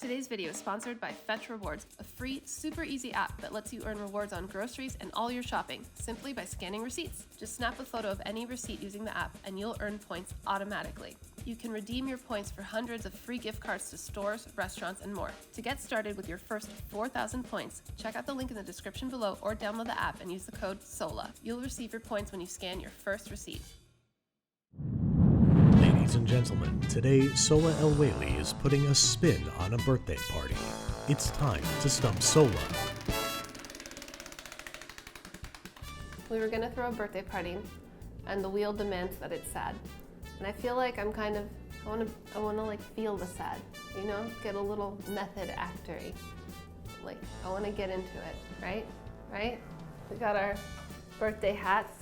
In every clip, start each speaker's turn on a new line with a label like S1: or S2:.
S1: Today's video is sponsored by Fetch Rewards, a free, super easy app that lets you earn rewards on groceries and all your shopping, simply by scanning receipts. Just snap a photo of any receipt using the app and you'll earn points automatically. You can redeem your points for hundreds of free gift cards to stores, restaurants, and more. To get started with your first 4,000 points, check out the link in the description below or download the app and use the code SOHLA. You'll receive your points when you scan your first receipt.
S2: Ladies and gentlemen, today Sohla El-Waylly is putting a spin on a birthday party. It's time to Stump Sohla.
S1: We were gonna throw a birthday party, and the wheel demands that it's sad. And I feel like I'm kind of, I wanna like feel the sad, you know? Get a little method actor-y. Like, I wanna get into it, right? Right? We got our birthday hats,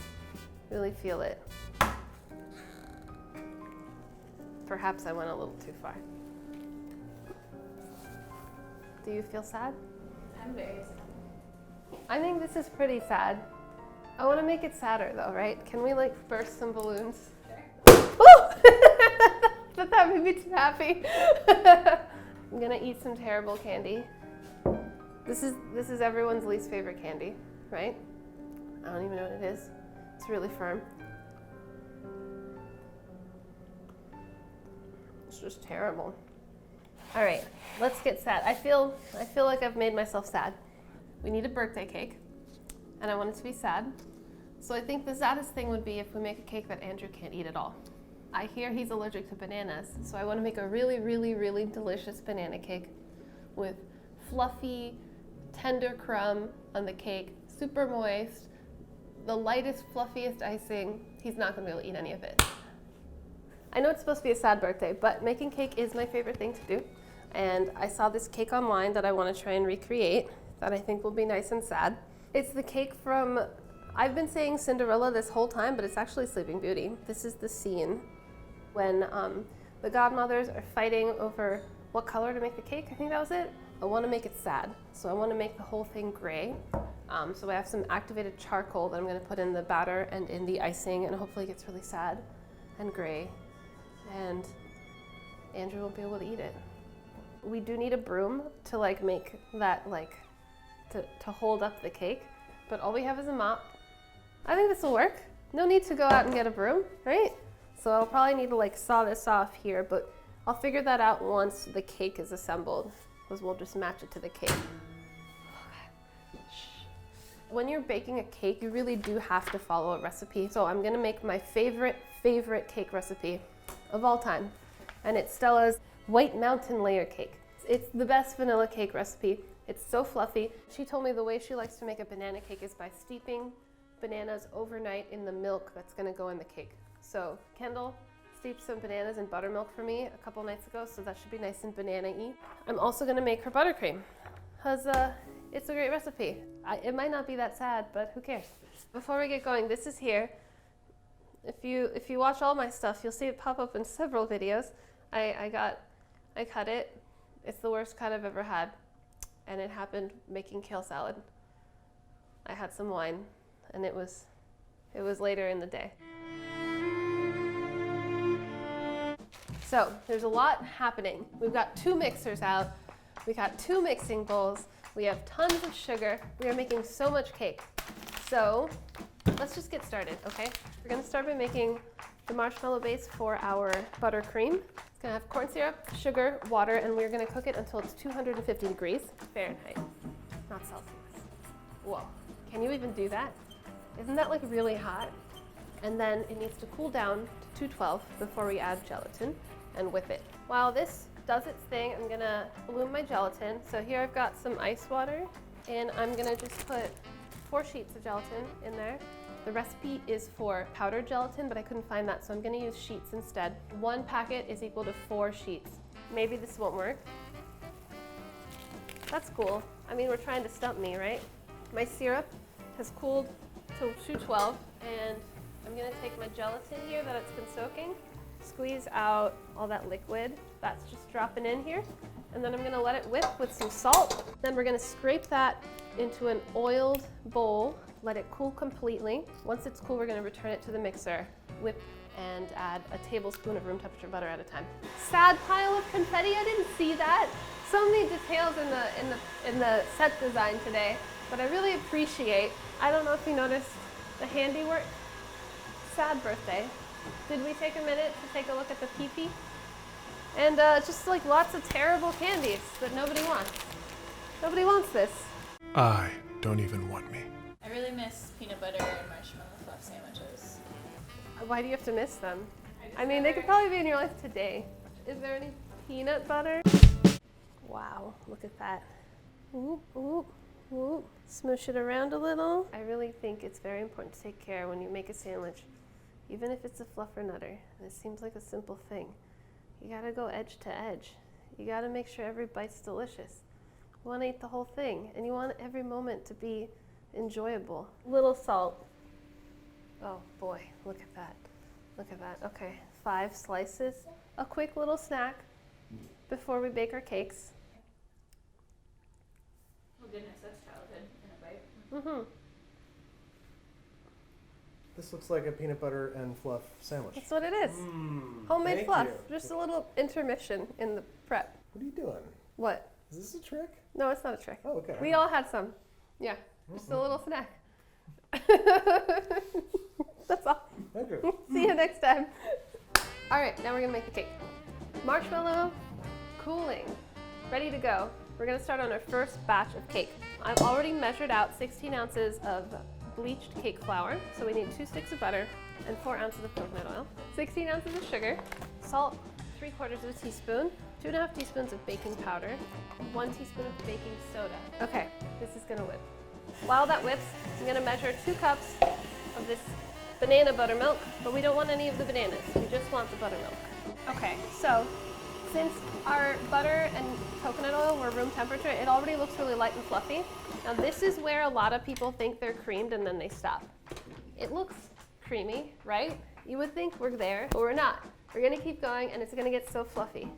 S1: really feel it. Perhaps I went a little too far. Do you feel sad?
S3: I'm very sad.
S1: I think this is pretty sad. I want to make it sadder though, right? Can we like burst some balloons? Sure. But that made me too happy. I'm gonna eat some terrible candy. This is everyone's least favorite candy, right? I don't even know what it is. It's really firm. It's just terrible. All right, let's get sad. I feel like I've made myself sad. We need a birthday cake, and I want it to be sad. So I think the saddest thing would be if we make a cake that Andrew can't eat at all. I hear he's allergic to bananas, so I want to make a really, really, really delicious banana cake with fluffy, tender crumb on the cake, super moist, the lightest, fluffiest icing. He's not going to be able to eat any of it. I know it's supposed to be a sad birthday, but making cake is my favorite thing to do. And I saw this cake online that I want to try and recreate that I think will be nice and sad. It's the cake from, I've been saying Cinderella this whole time, but it's actually Sleeping Beauty. This is the scene when the godmothers are fighting over what color to make the cake. I think that was it. I want to make it sad. So I want to make the whole thing gray. So I have some activated charcoal that I'm going to put in the batter and in the icing, and hopefully it gets really sad and gray. And Andrew won't be able to eat it. We do need a broom to like make that like, to hold up the cake, but all we have is a mop. I think this will work. No need to go out and get a broom, right? So I'll probably need to like saw this off here, but I'll figure that out once the cake is assembled, because we'll just match it to the cake. When you're baking a cake, you really do have to follow a recipe. So I'm gonna make my favorite cake recipe of all time, and it's Stella's White Mountain Layer Cake. It's the best vanilla cake recipe. It's so fluffy. She told me the way she likes to make a banana cake is by steeping bananas overnight in the milk that's gonna go in the cake. So Kendall steeped some bananas in buttermilk for me a couple nights ago, so that should be nice and banana-y. I'm also gonna make her buttercream, because it's a great recipe. It might not be that sad, but who cares? Before we get going, this is here. If you watch all my stuff, you'll see it pop up in several videos. I cut it. It's the worst cut I've ever had, and it happened making kale salad. I had some wine, and it was later in the day. So there's a lot happening. We've got 2 mixers out. We got 2 mixing bowls. We have tons of sugar. We are making so much cake. So let's just get started, okay? We're gonna start by making the marshmallow base for our buttercream. It's gonna have corn syrup, sugar, water, and we're gonna cook it until it's 250 degrees Fahrenheit, not Celsius. Whoa, can you even do that? Isn't that like really hot? And then it needs to cool down to 212 before we add gelatin and whip it. While this does its thing, I'm gonna bloom my gelatin. So here I've got some ice water, and I'm gonna just put 4 sheets of gelatin in there. The recipe is for powdered gelatin, but I couldn't find that, so I'm gonna use sheets instead. 1 packet is equal to 4 sheets. Maybe this won't work. That's cool. I mean, we're trying to stump me, right? My syrup has cooled to 212, and I'm gonna take my gelatin here that it's been soaking, squeeze out all that liquid that's just dropping in here, and then I'm gonna let it whip with some salt. Then we're gonna scrape that into an oiled bowl, let it cool completely. Once it's cool, we're gonna return it to the mixer, whip and add a tablespoon of room temperature butter at a time. Sad pile of confetti, I didn't see that. So many details in the set design today, but I really appreciate. I don't know if you noticed the handiwork. Sad birthday. Did we take a minute to take a look at the pee-pee? And just like lots of terrible candies that nobody wants. Nobody wants this.
S4: I don't even want me.
S3: I really miss peanut butter and marshmallow fluff sandwiches.
S1: Why do you have to miss them? I mean, they could probably be in your life today. Is there any peanut butter? Wow, look at that. Whoop, whoop, whoop. Smoosh it around a little. I really think it's very important to take care when you make a sandwich, even if it's a fluffer nutter. This seems like a simple thing. You gotta go edge to edge. You gotta make sure every bite's delicious. You wanna eat the whole thing, and you want every moment to be enjoyable. Little salt. Oh boy, look at that. Look at that. Okay, 5 slices. A quick little snack before we bake our cakes.
S3: Oh goodness, that's childhood in a bite.
S1: Mm-hmm.
S4: This looks like a peanut butter and fluff sandwich.
S1: That's what it is. Homemade
S4: thank
S1: fluff.
S4: you.
S1: Just a little intermission in the prep.
S4: What are you doing?
S1: What?
S4: Is this a trick?
S1: No, it's not a trick.
S4: Oh, okay.
S1: We all had some. Yeah, just a little snack. That's all.
S4: Okay.
S1: See you next time. All right, now we're gonna make the cake. Marshmallow, cooling, ready to go. We're gonna start on our first batch of cake. I've already measured out 16 ounces of bleached cake flour. So we need 2 sticks of butter and 4 ounces of coconut oil, 16 ounces of sugar, salt, 3/4 of a teaspoon, 2.5 teaspoons of baking powder, 1 teaspoon of baking soda. Okay, this is gonna whip. While that whips, I'm gonna measure 2 cups of this banana buttermilk, but we don't want any of the bananas. We just want the buttermilk. Okay, so since our butter and coconut oil were room temperature, it already looks really light and fluffy. Now this is where a lot of people think they're creamed and then they stop. It looks creamy, right? You would think we're there, but we're not. We're gonna keep going and it's gonna get so fluffy.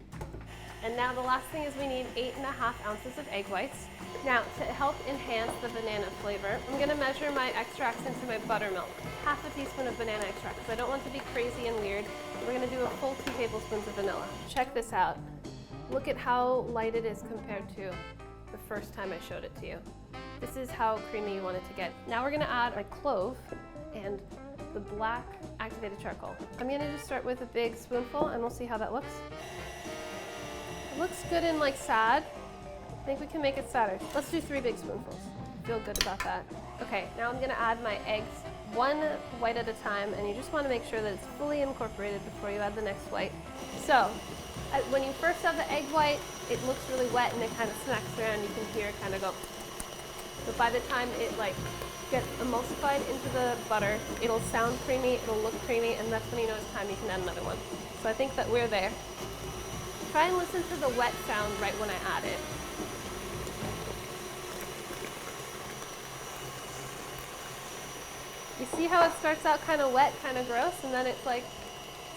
S1: And now the last thing is we need 8.5 ounces of egg whites. Now to help enhance the banana flavor, I'm gonna measure my extracts into my buttermilk. 1/2 teaspoon of banana extract, because I don't want it to be crazy and weird. We're gonna do a full 2 tablespoons of vanilla. Check this out. Look at how light it is compared to the first time I showed it to you. This is how creamy you want it to get. Now we're gonna add my clove and the black activated charcoal. I'm gonna just start with a big spoonful and we'll see how that looks. It looks good and like sad. I think we can make it sadder. Let's do 3 big spoonfuls. Feel good about that. Okay, now I'm gonna add my eggs, 1 white at a time, and you just wanna make sure that it's fully incorporated before you add the next white. So, when you first have the egg white, it looks really wet and it kind of smacks around. You can hear it kind of go. But by the time it like gets emulsified into the butter, it'll sound creamy, it'll look creamy, and that's when you know it's time you can add another one. So I think that we're there. Try and listen to the wet sound right when I add it. You see how it starts out kind of wet, kind of gross, and then it's like,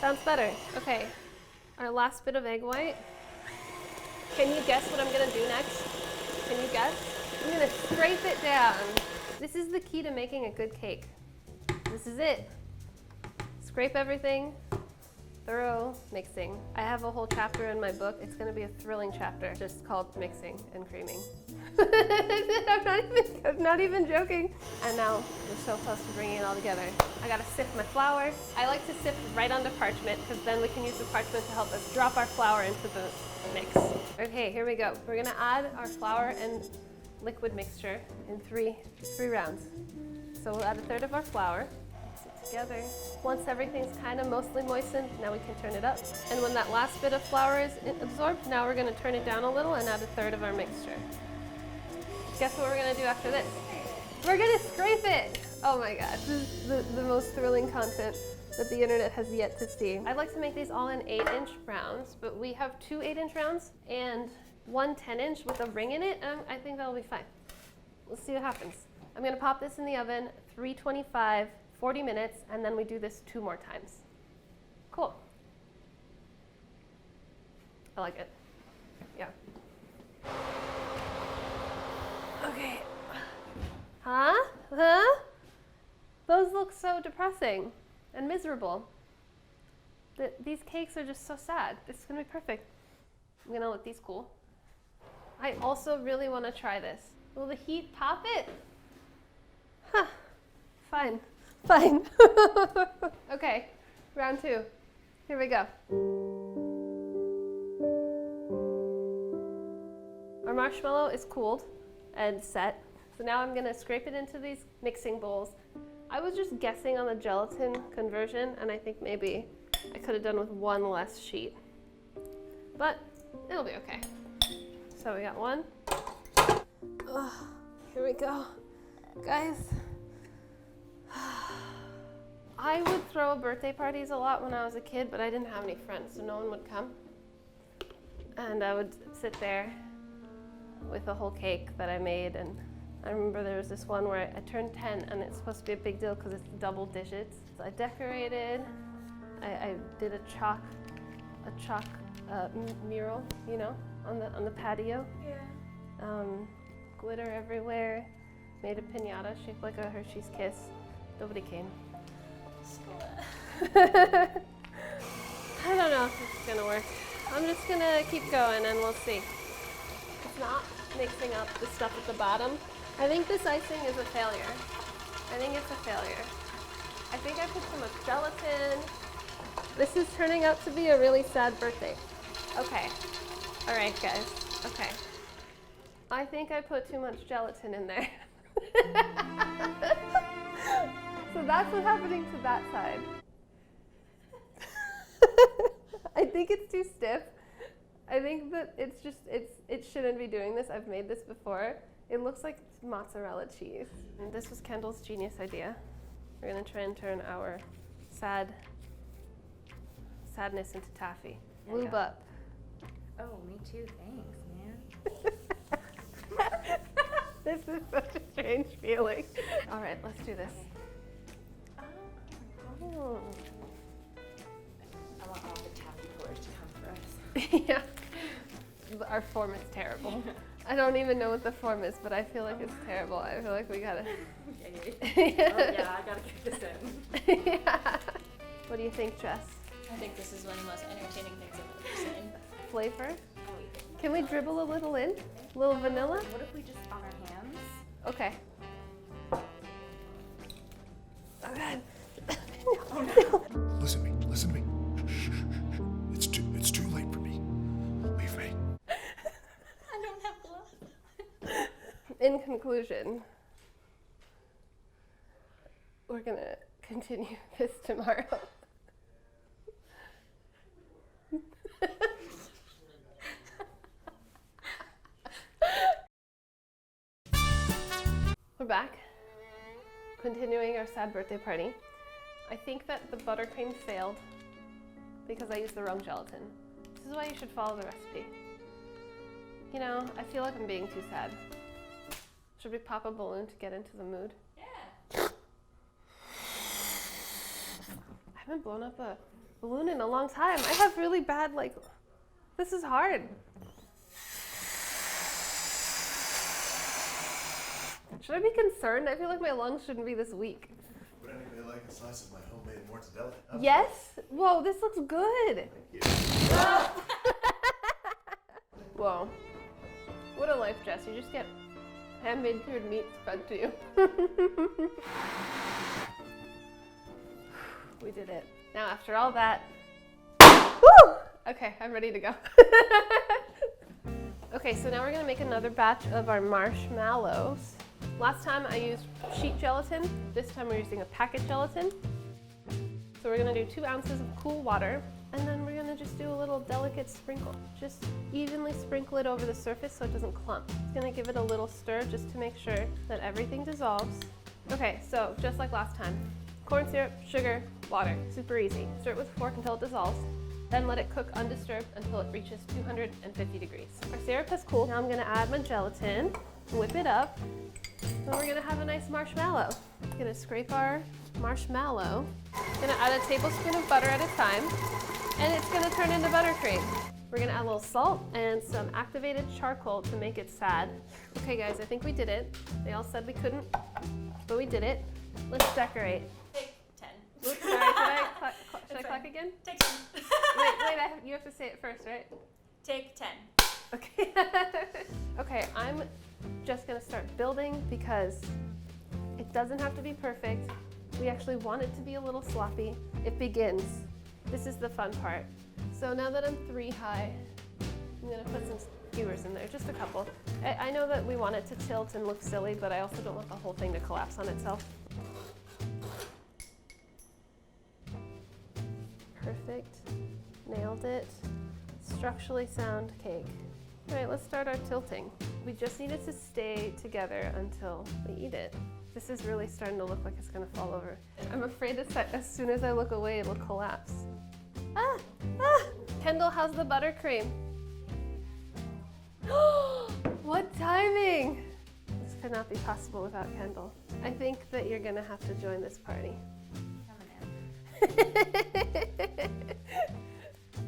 S1: sounds better. Okay, our last bit of egg white. Can you guess what I'm gonna do next? Can you guess? I'm gonna scrape it down. This is the key to making a good cake. This is it. Scrape everything. Thorough mixing. I have a whole chapter in my book. It's gonna be a thrilling chapter just called Mixing and Creaming. I'm not even joking. And now we're so close to bringing it all together. I gotta sift my flour. I like to sift right onto parchment because then we can use the parchment to help us drop our flour into the mix. Okay, here we go. We're gonna add our flour and liquid mixture in three rounds. So we'll add 1/3 of our flour. Together. Once everything's kind of mostly moistened, now we can turn it up. And when that last bit of flour is absorbed, now we're going to turn it down a little and add 1/3 of our mixture. Guess what we're going to do after this? We're going to scrape it! Oh my gosh, this is the most thrilling content that the internet has yet to see. I'd like to make these all in 8-inch rounds, but we have 2 8-inch rounds and 1 10-inch with a ring in it, and I think that'll be fine. Let's see what happens. I'm going to pop this in the oven, 325, 40 minutes, and then we do this 2 more times. Cool. I like it. Yeah. Okay. Huh? Those look so depressing and miserable. These cakes are just so sad. It's gonna be perfect. I'm gonna let these cool. I also really wanna try this. Will the heat pop it? Huh, fine, fine. Okay, round 2. Here we go. Our marshmallow is cooled and set. So now I'm gonna scrape it into these mixing bowls. I was just guessing on the gelatin conversion, and I think maybe I could have done with 1 less sheet. But it'll be okay. So we got 1. Ugh, here we go. Guys, I would throw birthday parties a lot when I was a kid, but I didn't have any friends, so no one would come. And I would sit there with a whole cake that I made, and I remember there was this one where I turned 10, and it's supposed to be a big deal because it's double digits. So I decorated, I did a chalk mural, you know, on the patio.
S3: Yeah.
S1: Glitter everywhere. Made a piñata shaped like a Hershey's Kiss. Nobody came. I don't know if this is gonna work. I'm just gonna keep going and we'll see. It's not mixing up the stuff at the bottom. I think this icing is a failure. I think it's a failure. I think I put too much gelatin. This is turning out to be a really sad birthday. Okay. All right, guys. Okay. I think I put too much gelatin in there. So that's what's happening to that side. I think it's too stiff. I think that it shouldn't be doing this. I've made this before. It looks like mozzarella cheese. And this was Kendall's genius idea. We're gonna try and turn our sadness into taffy. Lube up.
S3: Oh, me too. Thanks, man.
S1: This is such a strange feeling. All right, let's do this. Oh.
S3: I want all the taffy colors to come for us.
S1: Yeah. Our form is terrible. I don't even know what the form is, but I feel like it's terrible. I feel like we gotta.
S3: Oh yeah, I gotta get this in.
S1: Yeah. What do you think, Jess?
S3: I think this is one of the most entertaining things I've ever seen.
S1: Flavor? Can we dribble a little in? A little vanilla?
S3: What if we just on our hands?
S1: Okay. Oh God.
S4: Listen to me. Shh. It's too late for me. Leave me.
S3: I don't have gloves.
S1: In conclusion, we're gonna continue this tomorrow. We're back, continuing our sad birthday party. I think that the buttercream failed because I used the wrong gelatin. This is why you should follow the recipe. You know, I feel like I'm being too sad. Should we pop a balloon to get into the mood?
S3: Yeah.
S1: I haven't blown up a balloon in a long time. I have really bad, this is hard. Should I be concerned? I feel like my lungs shouldn't be this weak.
S4: Would anybody like a slice of my homemade mortadella?
S1: Yes? Whoa, this looks good.
S4: Thank you.
S1: Whoa. What a life, Jess. You just get handmade cured meat fed to you. We did it. Now, after all that, woo! Okay, I'm ready to go. Okay, so now we're gonna make another batch of our marshmallows. Last time I used sheet gelatin. This time we're using a packet gelatin. So we're gonna do 2 ounces of cool water, and then we're gonna just do a little delicate sprinkle. Just evenly sprinkle it over the surface so it doesn't clump. It's gonna give it a little stir just to make sure that everything dissolves. Okay, so just like last time, corn syrup, sugar, water, super easy. Stir it with a fork until it dissolves. Then let it cook undisturbed until it reaches 250 degrees. Our syrup has cooled. Now I'm gonna add my gelatin, whip it up, and we're gonna have a nice marshmallow. I'm gonna scrape our marshmallow. Gonna add a tablespoon of butter at a time, and it's gonna turn into buttercream. We're gonna add a little salt and some activated charcoal to make it sad. Okay guys, I think we did it. They all said we couldn't, but we did it. Let's decorate.
S3: Take 10.
S1: Oops, sorry, should I clack again? again?
S3: Take 10.
S1: Wait, you have to say it first, right?
S3: Take 10.
S1: Okay. Okay, I'm just gonna start building because it doesn't have to be perfect. We actually want it to be a little sloppy. It begins. This is the fun part. So now that I'm 3 high, I'm gonna put some skewers in there, just a couple. I know that we want it to tilt and look silly, but I also don't want the whole thing to collapse on itself. Perfect. Nailed it. Structurally sound cake. All right, let's start our tilting. We just need it to stay together until we eat it. This is really starting to look like it's gonna fall over. I'm afraid as soon as I look away, it'll collapse. Ah! Ah! Kendall, how's the buttercream? What timing! This could not be possible without Kendall. I think that you're gonna have to join this party.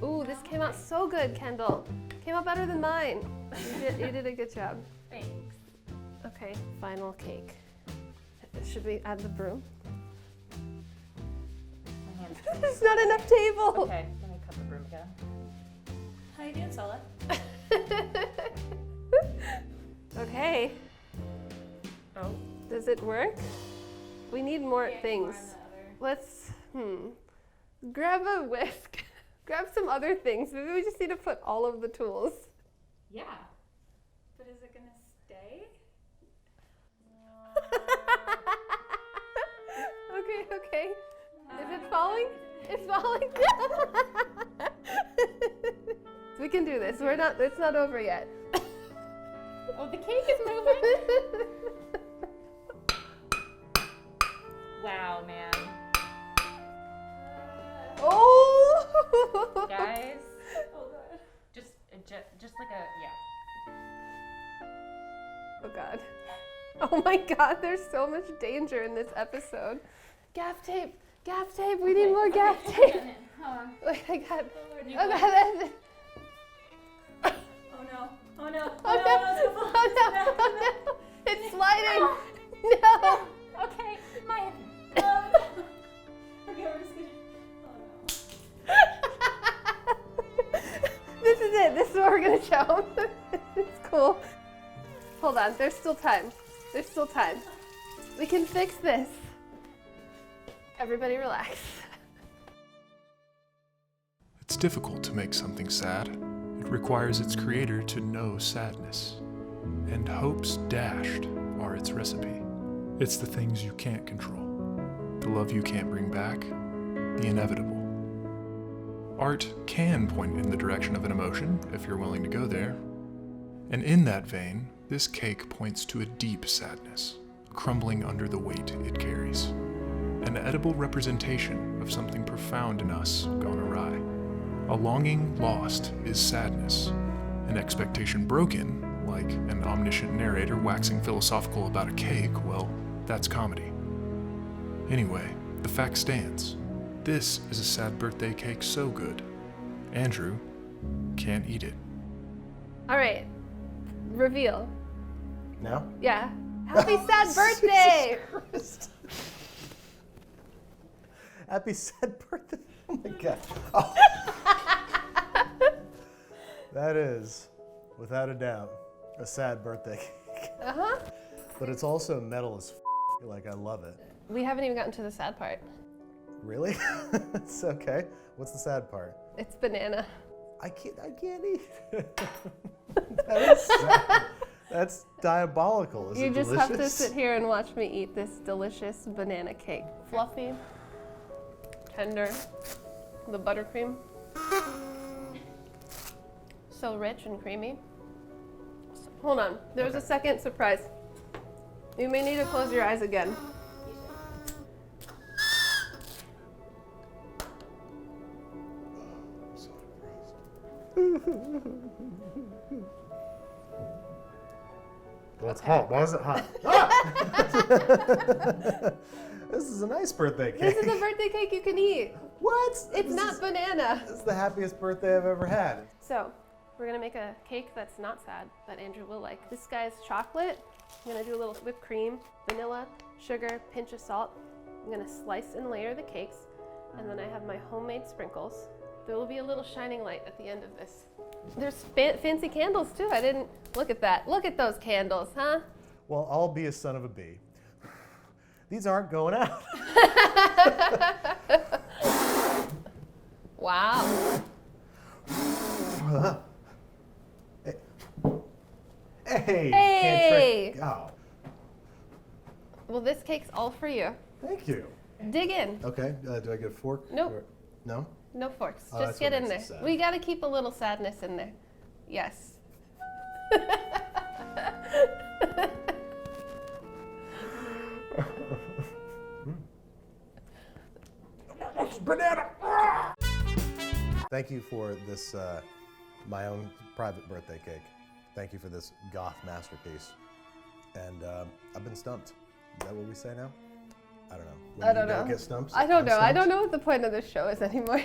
S1: Ooh, this came out so good, Kendall. Came out better than mine. You did a good job.
S3: Thanks.
S1: Okay, final cake. Should we add the broom?
S5: My hand's
S1: There's not enough table.
S5: Okay, let me cut the broom again.
S3: How you doing, Sola?
S1: Okay.
S5: Oh.
S1: Does it work? We need more
S3: Yeah,
S1: things.
S3: more on the other.
S1: Let's, grab a whisk. Grab some other things. Maybe we just need to put all of the tools.
S3: Yeah. But is it gonna stay?
S1: Okay. Is it falling? It's falling. We can do this. It's not over yet.
S3: Oh, the cake is moving.
S5: Wow, man.
S1: Oh!
S5: Guys,
S3: Oh god.
S5: just like a, yeah.
S1: Oh god. Oh my god, there's so much danger in this episode. Gaff tape! Gaff tape! We need more gaff tape!
S3: Hold on.
S1: Wait, I got.
S3: Oh, Lord,
S1: Oh
S3: you
S1: god,
S3: go.
S1: that's it.
S3: Oh no. Oh no.
S1: Oh no! Oh no! Oh no! It's sliding! No!
S3: Okay, my. Oh no. Okay, we're just gonna. Oh no.
S1: This is it. This is what we're gonna show. It's cool. Hold on. There's still time. There's still time. We can fix this. Everybody relax.
S4: It's difficult to make something sad. It requires its creator to know sadness. And hopes dashed are its recipe. It's the things you can't control, the love you can't bring back, the inevitable. Art can point in the direction of an emotion, if you're willing to go there. And in that vein, this cake points to a deep sadness, crumbling under the weight it carries. An edible representation of something profound in us gone awry. A longing lost is sadness. An expectation broken, like an omniscient narrator waxing philosophical about a cake, well, that's comedy. Anyway, the fact stands. This is a sad birthday cake so good, Andrew can't eat it.
S1: All right. Reveal.
S2: Now?
S1: Yeah. Happy sad birthday!
S2: Happy sad birthday. Oh my god. Oh. That is, without a doubt, a sad birthday cake.
S1: Uh-huh.
S2: But it's also metal as like I love it.
S1: We haven't even gotten to the sad part.
S2: Really? It's okay. What's the sad part?
S1: It's banana.
S2: I can't eat it. That is sad. That's diabolical. Is
S1: You
S2: it
S1: just
S2: delicious?
S1: have to sit here and watch me eat this delicious banana cake. Fluffy, tender, the buttercream. So rich and creamy. Hold on, there's a second surprise. You may need to close your eyes again.
S2: Well, it's hot. Why is it hot? This is a nice birthday cake.
S1: This is a birthday cake you can eat.
S2: What?
S1: It's
S2: This
S1: not
S2: is-
S1: banana.
S2: This is the happiest birthday I've ever had.
S1: So, we're gonna make a cake that's not sad, that Andrew will like. This guy's chocolate. I'm gonna do a little whipped cream, vanilla, sugar, pinch of salt. I'm gonna slice and layer the cakes. And then I have my homemade sprinkles. There will be a little shining light at the end of this. There's fancy candles too. I didn't look at that. Look at those candles, huh?
S2: Well, I'll be a son of a bee. These aren't going out.
S1: Wow.
S2: Hey!
S1: Hey!
S2: Can't trick. Oh,
S1: Well, this cake's all for you.
S2: thank you.
S1: Dig in.
S2: Okay, do I get a fork?
S1: Nope.
S2: Or- no?
S1: No forks.
S2: Oh,
S1: Just
S2: that's
S1: get
S2: what
S1: in there.
S2: makes it sad.
S1: We got to keep a little sadness in there. Yes.
S2: Banana! Thank you for this, my own private birthday cake. Thank you for this goth masterpiece. And I've been stumped. Is that what we say now? I don't know. When
S1: I don't
S2: you
S1: know.
S2: Get stumped?
S1: I don't
S2: I'm
S1: know. I don't
S2: stumped?
S1: know what the point of this show is anymore.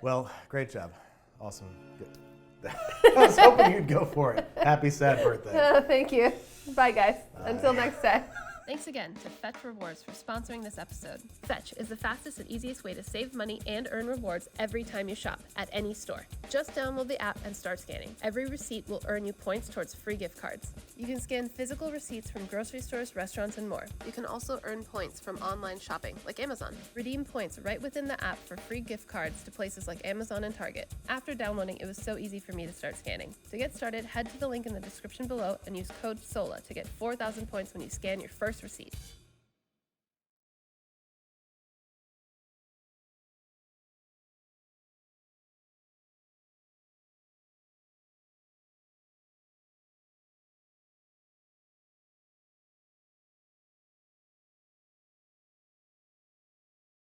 S2: Well, great job. Awesome. Good. I was hoping you'd go for it. Happy sad birthday.
S1: Thank you. Bye, guys. Until
S2: Bye.
S1: next time. Thanks again to Fetch Rewards for sponsoring this episode. Fetch is the fastest and easiest way to save money and earn rewards every time you shop at any store. Just download the app and start scanning. Every receipt will earn you points towards free gift cards. You can scan physical receipts from grocery stores, restaurants, and more. You can also earn points from online shopping, like Amazon. Redeem points right within the app for free gift cards to places like Amazon and Target. After downloading, it was so easy for me to start scanning. To get started, head to the link in the description below and use code SOLA to get 4,000 points when you scan your first receipt.